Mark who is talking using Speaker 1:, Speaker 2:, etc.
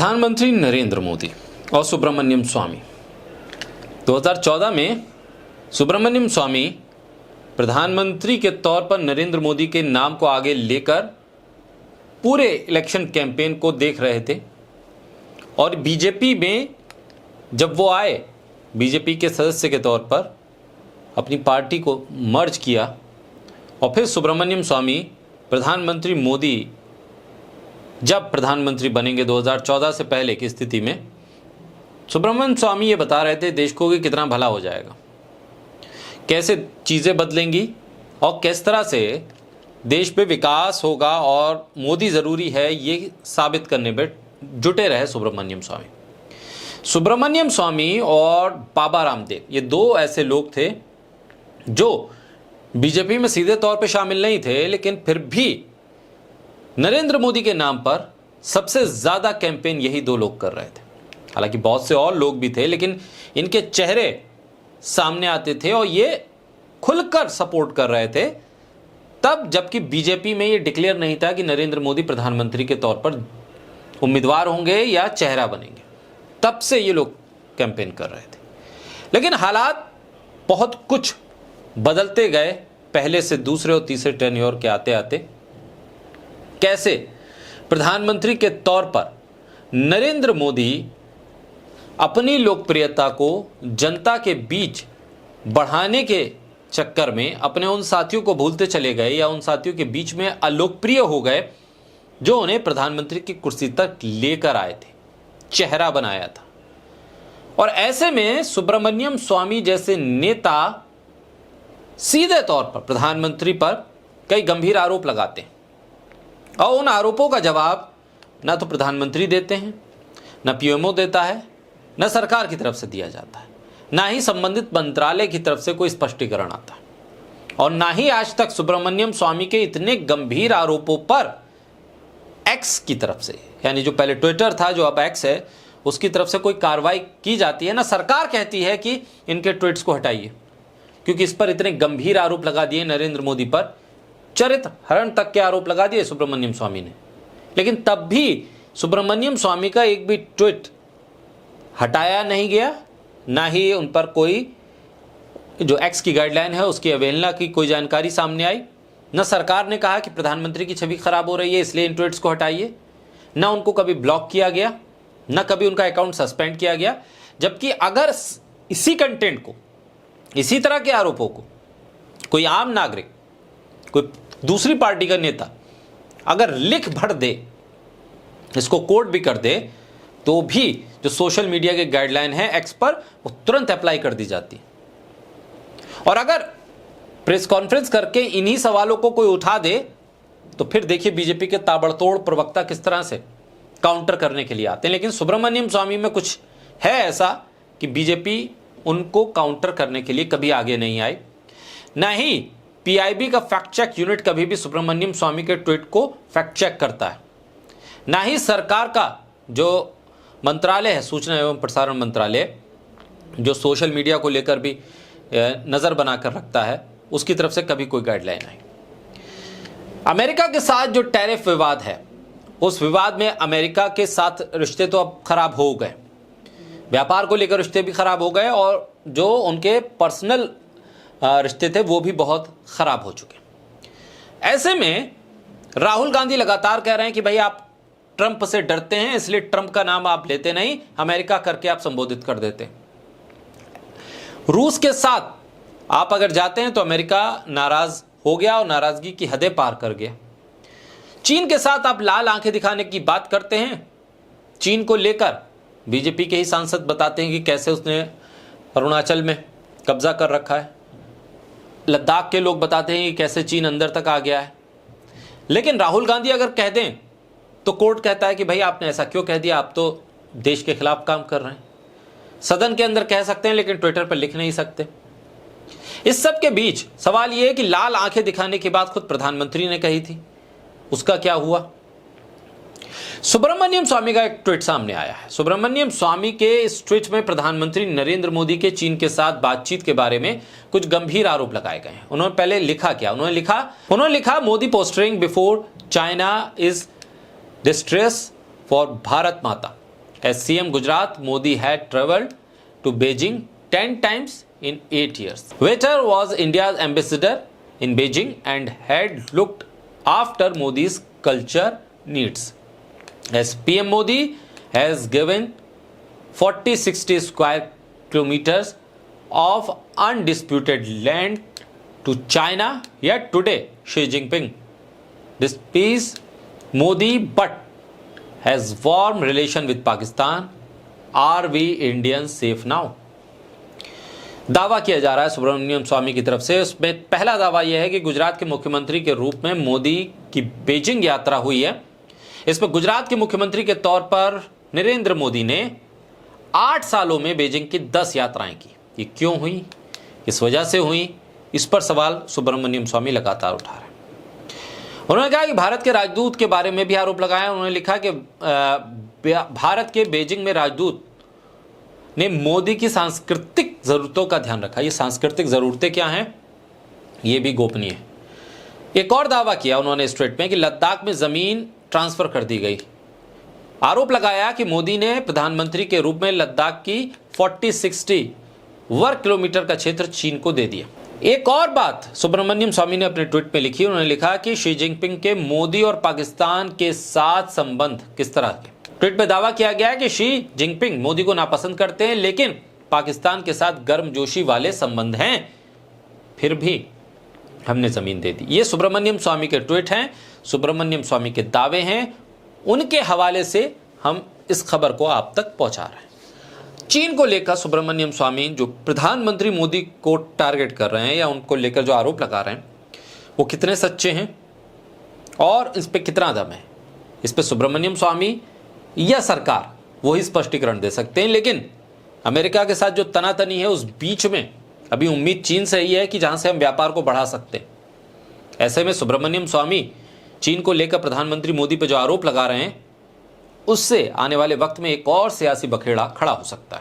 Speaker 1: प्रधानमंत्री नरेंद्र मोदी और सुब्रमण्यम स्वामी 2014 में सुब्रमण्यम स्वामी प्रधानमंत्री के तौर पर नरेंद्र मोदी के नाम को आगे लेकर पूरे इलेक्शन कैंपेन को देख रहे थे और बीजेपी में जब वो आए बीजेपी के सदस्य के तौर पर अपनी पार्टी को मर्ज किया और फिर सुब्रमण्यम स्वामी प्रधानमंत्री मोदी जब प्रधानमंत्री बनेंगे 2014 से पहले की स्थिति में सुब्रमण्यम स्वामी ये बता रहे थे देश को कि कितना भला हो जाएगा, कैसे चीज़ें बदलेंगी और किस तरह से देश में विकास होगा और मोदी ज़रूरी है, ये साबित करने में जुटे रहे सुब्रमण्यम स्वामी और बाबा रामदेव। ये दो ऐसे लोग थे जो बीजेपी में सीधे तौर पे शामिल नहीं थे, लेकिन फिर भी नरेंद्र मोदी के नाम पर सबसे ज़्यादा कैंपेन यही दो लोग कर रहे थे। हालांकि बहुत से और लोग भी थे, लेकिन इनके चेहरे सामने आते थे और ये खुलकर सपोर्ट कर रहे थे तब, जबकि बीजेपी में ये डिक्लेयर नहीं था कि नरेंद्र मोदी प्रधानमंत्री के तौर पर उम्मीदवार होंगे या चेहरा बनेंगे। तब से ये लोग कैंपेन कर रहे थे, लेकिन हालात बहुत कुछ बदलते गए पहले से दूसरे और तीसरे टेन्योर के आते आते। कैसे प्रधानमंत्री के तौर पर नरेंद्र मोदी अपनी लोकप्रियता को जनता के बीच बढ़ाने के चक्कर में अपने उन साथियों को भूलते चले गए या उन साथियों के बीच में अलोकप्रिय हो गए जो उन्हें प्रधानमंत्री की कुर्सी तक लेकर आए थे, चेहरा बनाया था। और ऐसे में सुब्रमण्यम स्वामी जैसे नेता सीधे तौर पर प्रधानमंत्री पर कई गंभीर आरोप लगाते हैं और उन आरोपों का जवाब ना तो प्रधानमंत्री देते हैं, ना पीएमओ देता है, ना सरकार की तरफ से दिया जाता है, ना ही संबंधित मंत्रालय की तरफ से कोई स्पष्टीकरण आता है, और ना ही आज तक सुब्रमण्यम स्वामी के इतने गंभीर आरोपों पर एक्स की तरफ से, यानी जो पहले ट्विटर था जो अब एक्स है, उसकी तरफ से कोई कार्रवाई की जाती है। ना सरकार कहती है कि इनके ट्वीट्स को हटाइए, क्योंकि इस पर इतने गंभीर आरोप लगा दिए नरेंद्र मोदी पर, चरित्र हरण तक के आरोप लगा दिए सुब्रमण्यम स्वामी ने, लेकिन तब भी सुब्रमण्यम स्वामी का एक भी ट्वीट हटाया नहीं गया, ना ही उन पर कोई जो एक्स की गाइडलाइन है उसकी अवहेलना की कोई जानकारी सामने आई। न सरकार ने कहा कि प्रधानमंत्री की छवि खराब हो रही है इसलिए इन ट्वीट्स को हटाइए, न उनको कभी ब्लॉक किया गया, न कभी उनका अकाउंट सस्पेंड किया गया। जबकि अगर इसी कंटेंट को, इसी तरह के आरोपों को कोई आम नागरिक, कोई दूसरी पार्टी का नेता अगर लिख भर दे, इसको कोड भी कर दे, तो भी जो सोशल मीडिया के गाइडलाइन है एक्स पर, वो तुरंत अप्लाई कर दी जाती। और अगर प्रेस कॉन्फ्रेंस करके इन्हीं सवालों को कोई उठा दे तो फिर देखिए बीजेपी के ताबड़तोड़ प्रवक्ता किस तरह से काउंटर करने के लिए आते हैं। लेकिन सुब्रमण्यम स्वामी में कुछ है ऐसा कि बीजेपी उनको काउंटर करने के लिए कभी आगे नहीं आई। ना ही पीआईबी का फैक्ट चेक यूनिट कभी भी सुब्रमण्यम स्वामी के ट्वीट को फैक्ट चेक करता है, ना ही सरकार का जो मंत्रालय है, सूचना एवं प्रसारण मंत्रालय, जो सोशल मीडिया को लेकर भी नज़र बनाकर रखता है, उसकी तरफ से कभी कोई गाइडलाइन आई। अमेरिका के साथ जो टैरिफ विवाद है, उस विवाद में अमेरिका के साथ रिश्ते तो अब खराब हो गए, व्यापार को लेकर रिश्ते भी खराब हो गए और जो उनके पर्सनल रिश्ते थे वो भी बहुत खराब हो चुके। ऐसे में राहुल गांधी लगातार कह रहे हैं कि भाई आप ट्रंप से डरते हैं इसलिए ट्रंप का नाम आप लेते नहीं, अमेरिका करके आप संबोधित कर देते। रूस के साथ आप अगर जाते हैं तो अमेरिका नाराज हो गया और नाराजगी की हदें पार कर गया। चीन के साथ आप लाल आंखें दिखाने की बात करते हैं, चीन को लेकर बीजेपी के ही सांसद बताते हैं कि कैसे उसने अरुणाचल में कब्जा कर रखा है, लद्दाख के लोग बताते हैं कि कैसे चीन अंदर तक आ गया है। लेकिन राहुल गांधी अगर कह दें तो कोर्ट कहता है कि भाई आपने ऐसा क्यों कह दिया, आप तो देश के खिलाफ काम कर रहे हैं। सदन के अंदर कह सकते हैं लेकिन ट्विटर पर लिख नहीं सकते। इस सब के बीच सवाल यह है कि लाल आंखें दिखाने की बात खुद प्रधानमंत्री ने कही थी, उसका क्या हुआ? सुब्रमण्यम स्वामी का एक ट्वीट सामने आया है। सुब्रमण्यम स्वामी के इस ट्वीट में प्रधानमंत्री नरेंद्र मोदी के चीन के साथ बातचीत के बारे में कुछ गंभीर आरोप लगाए गए हैं। उन्होंने पहले लिखा क्या? उन्होंने लिखा Modi postering before China is distress for Bharat माता। As CM Gujarat, Modi had traveled to Beijing 10 times in 8 years. Vetter was India's ambassador in Beijing and had looked after Modi's culture needs. As PM Modi has given 40-60 square kilometers of undisputed land to China, yet today Xi Jinping despises Modi but has warm relation with Pakistan. Are we Indians safe now? दावा किया जा रहा है सुब्रमण्यम स्वामी की तरफ से। उसमें पहला दावा यह है कि गुजरात के मुख्यमंत्री के रूप में मोदी की बीजिंग यात्रा हुई है। इसमें गुजरात के मुख्यमंत्री के तौर पर नरेंद्र मोदी ने 8 सालों में बीजिंग की 10 यात्राएं की। ये क्यों हुई, किस वजह से हुई, इस पर सवाल सुब्रमण्यम स्वामी लगातार उठा रहे हैं। उन्होंने कहा कि भारत के राजदूत के बारे में भी आरोप लगाया। उन्होंने लिखा कि भारत के बीजिंग में राजदूत ने मोदी की सांस्कृतिक जरूरतों का ध्यान रखा। ये सांस्कृतिक जरूरतें क्या हैं, ये भी गोपनीय है। एक और दावा किया उन्होंने इस ट्वीट में कि लद्दाख में जमीन ट्रांसफर कर दी गई। आरोप लगाया कि मोदी ने प्रधानमंत्री के रूप में लद्दाख की 40-60 वर्ग किलोमीटर का क्षेत्र चीन को दे दिया। एक और बात सुब्रमण्यम स्वामी ने अपने ट्वीट में लिखी। उन्होंने लिखा कि शी जिनपिंग के मोदी और पाकिस्तान के साथ संबंध किस तरह के। ट्वीट में दावा किया गया है कि शी जिनपिंग मोदी को नापसंद करते हैं, लेकिन पाकिस्तान के साथ गर्मजोशी वाले संबंध हैं, फिर भी हमने जमीन दे दी। ये सुब्रमण्यम स्वामी के ट्वीट हैं, सुब्रमण्यम स्वामी के दावे हैं, उनके हवाले से हम इस खबर को आप तक पहुंचा रहे हैं। चीन को लेकर सुब्रमण्यम स्वामी जो प्रधानमंत्री मोदी को टारगेट कर रहे हैं या उनको लेकर जो आरोप लगा रहे हैं, वो कितने सच्चे हैं और इस पे कितना दम है, इस पे सुब्रमण्यम स्वामी या सरकार वही स्पष्टीकरण दे सकते हैं। लेकिन अमेरिका के साथ जो तनातनी है उस बीच में अभी उम्मीद चीन से ही है कि जहां से हम व्यापार को बढ़ा सकते हैं। ऐसे में सुब्रमण्यम स्वामी चीन को लेकर प्रधानमंत्री मोदी पर जो आरोप लगा रहे हैं, उससे आने वाले वक्त में एक और सियासी बखेड़ा खड़ा हो सकता है।